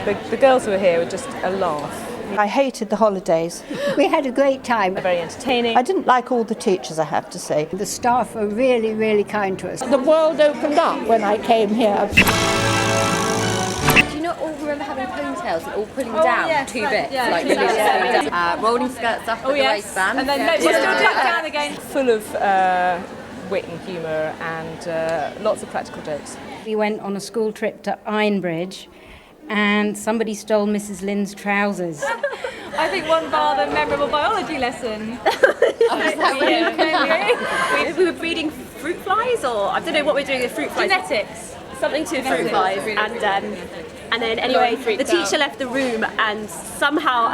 The girls who were here were just a laugh. I hated the holidays. We had a great time. They're very entertaining. I didn't like all the teachers, I have to say. The staff were really, really kind to us. The world opened up when I came here. Do you not all remember having ponytails and all pulling down two bits? Like rolling skirts up at the waistband. And then we'll still do it down again. Full of wit and humour and lots of practical jokes. We went on a school trip to Ironbridge and somebody stole Mrs Lynn's trousers. I think one rather memorable biology lesson. We were breeding fruit flies, or I don't know what we're doing with fruit flies. Genetics. Something to fruit flies, and then anyway, the teacher left the room, and somehow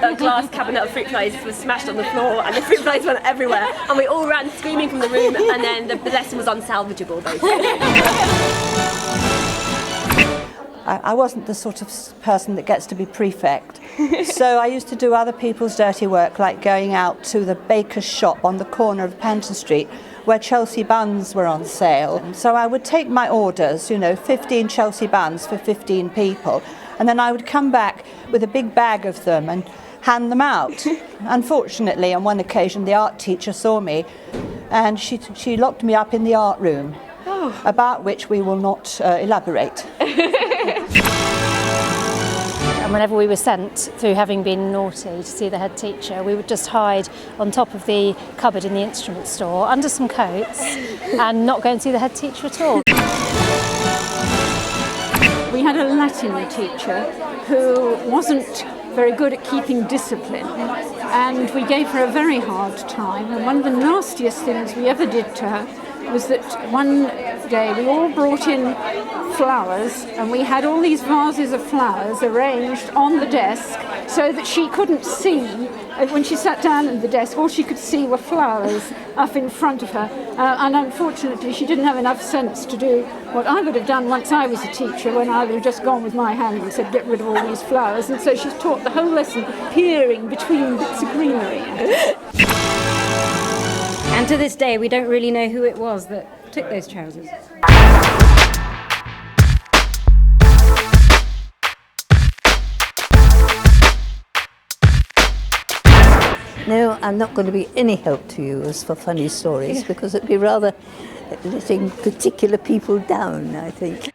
a glass cabinet of fruit flies was smashed on the floor, and the fruit flies went everywhere, and we all ran screaming from the room, and then the lesson was unsalvageable, basically. I wasn't the sort of person that gets to be prefect. So I used to do other people's dirty work, like going out to the baker's shop on the corner of Penton Street where Chelsea buns were on sale. So I would take my orders, 15 Chelsea buns for 15 people, and then I would come back with a big bag of them and hand them out. Unfortunately, on one occasion, the art teacher saw me and she locked me up in the art room, about which we will not elaborate. And whenever we were sent through having been naughty to see the head teacher, we would just hide on top of the cupboard in the instrument store under some coats and not go and see the head teacher at all. We had a Latin teacher who wasn't very good at keeping discipline, and we gave her a very hard time, and one of the nastiest things we ever did to her was that one day we all brought in flowers, and we had all these vases of flowers arranged on the desk so that she couldn't see. When she sat down at the desk, all she could see were flowers up in front of her, and unfortunately she didn't have enough sense to do what I would have done once I was a teacher, when I would have just gone with my hand and said, get rid of all these flowers. And so she's taught the whole lesson peering between bits of greenery. And to this day, we don't really know who it was that took those trousers. No, I'm not going to be any help to you as for funny stories, because it'd be rather letting particular people down, I think.